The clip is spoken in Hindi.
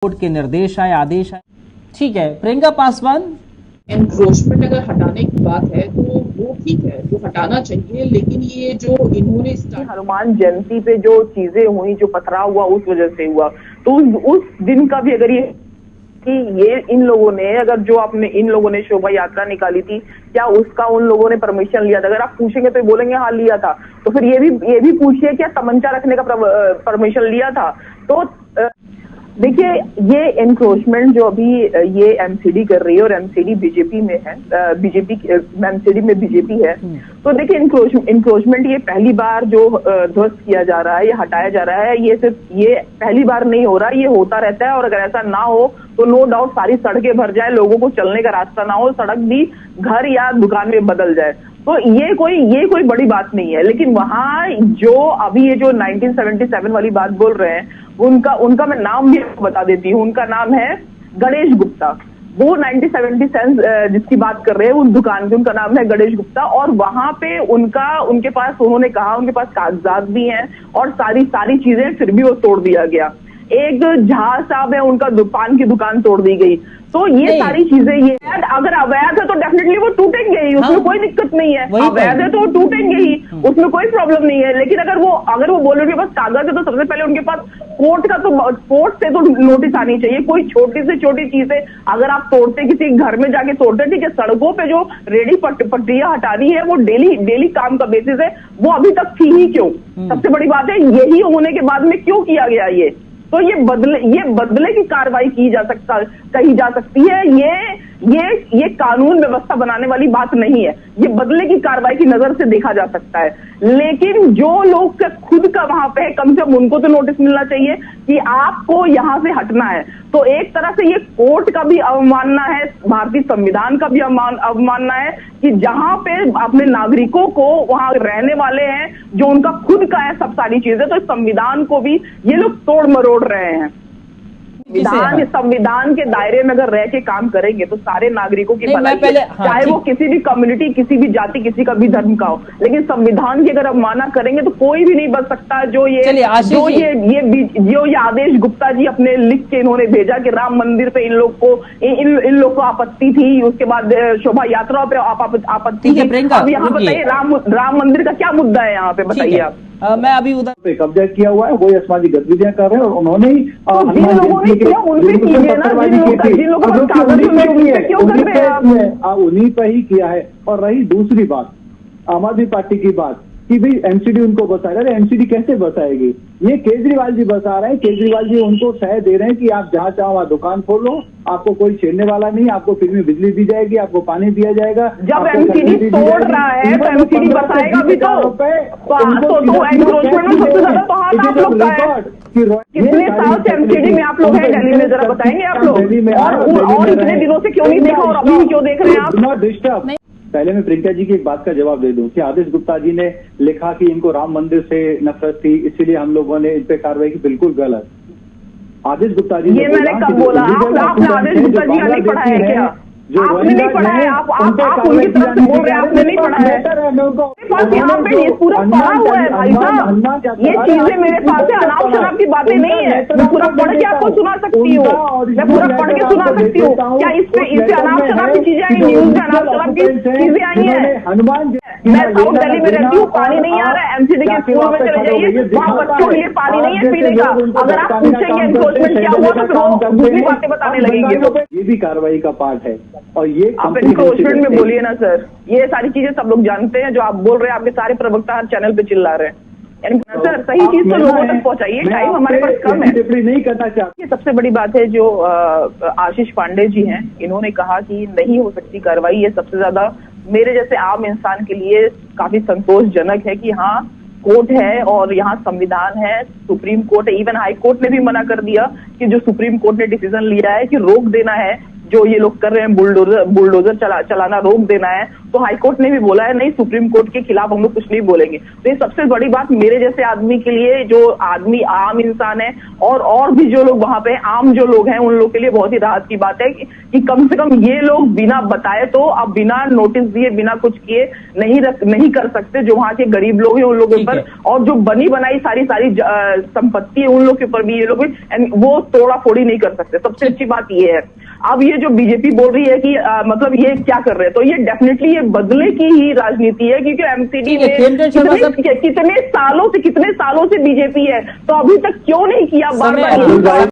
कोर्ट के निर्देश आए, आदेश आए। ठीक है, प्रियंका पासवान, एनक्रोचमेंट अगर हटाने की बात है तो वो ठीक है, वो हटाना चाहिए, लेकिन ये जो इन्होंने हनुमान जयंती पे जो चीजें हुई, जो पथराव हुआ उस वजह से हुआ, तो उस दिन का भी अगर ये इन लोगों ने, अगर जो आपने इन लोगों ने शोभा यात्रा निकाली थी, क्या उसका उन लोगों ने परमिशन लिया था? अगर आप पूछेंगे तो बोलेंगे हाँ लिया था। तो फिर ये भी पूछिए क्या तमंचा रखने का परमिशन लिया था? तो देखिए, ये एनक्रोचमेंट जो अभी ये एमसीडी कर रही है और एमसीडी बीजेपी में है, एमसीडी में बीजेपी है, तो देखिए एनक्रोचमेंट ये पहली बार जो ध्वस्त किया जा रहा है, ये हटाया जा रहा है, ये सिर्फ ये पहली बार नहीं हो रहा, ये होता रहता है। और अगर ऐसा ना हो तो नो डाउट सारी सड़कें भर जाए, लोगों को चलने का रास्ता ना हो, सड़क भी घर या दुकान में बदल जाए, तो ये कोई बड़ी बात नहीं है। लेकिन वहां जो अभी ये जो 1977 वाली बात बोल रहे हैं, उनका मैं नाम भी बता देती हूँ। उनका नाम है गणेश गुप्ता। वो 1977 जिसकी बात कर रहे हैं, उस दुकान की, उनका नाम है गणेश गुप्ता। और वहां पे उनके पास, उन्होंने कहा उनके पास कागजात भी हैं और सारी चीजें, फिर भी वो तोड़ दिया गया। एक झा साहब है, उनका पान की दुकान तोड़ दी गई। तो ये सारी चीजें, ये अगर अवैध है तो डेफिनेटली वो टूटेंगे ही, उसमें कोई दिक्कत नहीं है। अवैध है तो वो टूटेंगे ही, उसमें कोई प्रॉब्लम नहीं है। लेकिन अगर वो बोले उनके पास कागज है, तो सबसे पहले उनके पास कोर्ट से तो नोटिस आनी चाहिए। कोई छोटी से छोटी चीजें अगर आप तोड़ते, किसी घर में जाके तोड़ते, ठीक है, सड़कों पे जो रेडी पटरियां हटानी है वो डेली काम का बेसिस है, वो अभी तक थी ही क्यों? सबसे बड़ी बात है, यही होने के बाद में क्यों किया गया ये? तो ये बदले की कार्रवाई कही जा सकती है। ये कानून व्यवस्था बनाने वाली बात नहीं है, ये बदले की कार्रवाई की नजर से देखा जा सकता है। लेकिन जो लोग खुद का वहां पे है, कम से कम उनको तो नोटिस मिलना चाहिए कि आपको यहां से हटना है। तो एक तरह से ये कोर्ट का भी अवमानना है, भारतीय संविधान का भी अवमानना है कि जहां पे अपने नागरिकों को, वहां रहने वाले हैं, जो उनका खुद का है सब सारी चीजें, तो संविधान को भी ये लोग तोड़ मरोड़ रहे हैं। संविधान के दायरे में अगर रह के काम करेंगे तो सारे नागरिकों की भलाई, चाहे वो किसी भी कम्युनिटी, किसी भी जाति, किसी का भी धर्म का हो। लेकिन संविधान की अगर अवमानना करेंगे तो कोई भी नहीं बच सकता। जो ये आदेश गुप्ता जी अपने लिख के इन्होंने भेजा कि राम मंदिर पे इन लोग को आपत्ति थी, उसके बाद शोभा यात्रा पे आपत्ति थी। अब यहाँ बताइए राम मंदिर का क्या मुद्दा है यहाँ पे, बताइए आप। मैं अभी उधर पे कब्जा किया हुआ है, वही असमाजिक गतिविधियां कर रहे हैं और उन्होंने ही उन्हीं पर ही किया है। और रही दूसरी बात, आम आदमी पार्टी की बात कि भाई एमसीडी उनको बसाएगा, अरे एमसीडी कैसे बसाएगी? ये केजरीवाल जी बसा रहे हैं। केजरीवाल जी उनको सह दे रहे हैं कि आप जहां चाहो वहां दुकान खोल लो, आपको कोई छेड़ने वाला नहीं, आपको फ्री में बिजली दी जाएगी, आपको पानी दिया जाएगा। जब एमसीडी तोड़ रहा है तो एमसीडी बसाएगा भी तो कितने साल से एमसीडी में आप लोग हैं दिल्ली में, जरा बताएंगे आप लोग? और इतने दिनों से क्यों नहीं देखा और अभी क्यों देख रहे हैं आप? Not disturb. पहले मैं प्रियंका जी की एक बात का जवाब दे दूं कि आदेश गुप्ता जी ने लिखा कि इनको राम मंदिर से नफरत थी, इसीलिए हम लोगों ने इन पे कार्रवाई की। बिल्कुल गलत। आदेश गुप्ता जी ये मैंने कब बोला? आपने आदेश गुप्ता जी का नहीं पढ़ा है क्या? आपने नहीं पढ़ा है? आप उनकी तरफ से बोल रहे हैं आपने नहीं पढ़ा है? बस यहाँ पे ये पूरा पढ़ा हुआ है भाई साहब। ये चीजें मेरे पास है, अनाप शनाप की बातें नहीं है। मैं पूरा पढ़ के आपको सुना सकती हूँ, मैं पूरा पढ़ के सुना सकती हूँ। क्या इससे अनाप शनाप की चीजें आई, न्यूज में अनाप शनाप की चीजें आई है? मैं साउथ दिल्ली में रहती हूँ, पानी नहीं आ रहा है। एमसीडी के स्कूल में चले जाइए, वहाँ बच्चों के लिए पानी नहीं है पीने का। अगर आप पूछेंगे एनक्रोचमेंट क्या हुआ तो फिर वो दूसरी बातें बताने लगेंगे। ये भी कार्रवाई का पार्ट है। और ये आप एनक्रोचमेंट में बोलिए ना सर, ये सारी चीजें सब लोग जानते हैं। जो आप बोल रहे हैं, आपके सारे प्रवक्ता हर चैनल पे चिल्ला रहे हैं। सर सही चीज तो लोगों तक पहुंचाइए, टाइम हमारे पास कम है। नहीं करना चाहते। ये सबसे बड़ी बात है जो आशीष पांडे जी हैं, इन्होंने कहा कि नहीं हो सकती कार्रवाई। ये सबसे ज्यादा मेरे जैसे आम इंसान के लिए काफी संतोषजनक है कि हाँ कोर्ट है और यहाँ संविधान है, सुप्रीम कोर्ट है। इवन हाई कोर्ट ने भी मना कर दिया कि जो सुप्रीम कोर्ट ने डिसीजन लिया है कि रोक देना है जो ये लोग कर रहे हैं, बुलडोजर चलाना रोक देना है, तो हाईकोर्ट ने भी बोला है नहीं, सुप्रीम कोर्ट के खिलाफ हम लोग कुछ नहीं बोलेंगे। तो ये सबसे बड़ी बात मेरे जैसे आदमी के लिए, जो आदमी आम इंसान है और भी जो लोग वहां पे आम जो लोग हैं उन लोग के लिए बहुत ही राहत की बात है कि कम से कम ये लोग बिना बताए, तो अब बिना नोटिस दिए, बिना कुछ किए नहीं कर सकते। जो वहां के गरीब लोग हैं उन लोगों पर, और जो बनी बनाई सारी संपत्ति है उन लोग के ऊपर भी ये लोग वो तोड़ा फोड़ी नहीं कर सकते। सबसे अच्छी बात ये है। अब ये जो बीजेपी बोल रही है कि मतलब ये क्या कर रहे हैं, तो ये डेफिनेटली ये बदले की ही राजनीति है, क्योंकि एमसीडी में कितने सालों से बीजेपी है, तो अभी तक क्यों नहीं किया बार बार।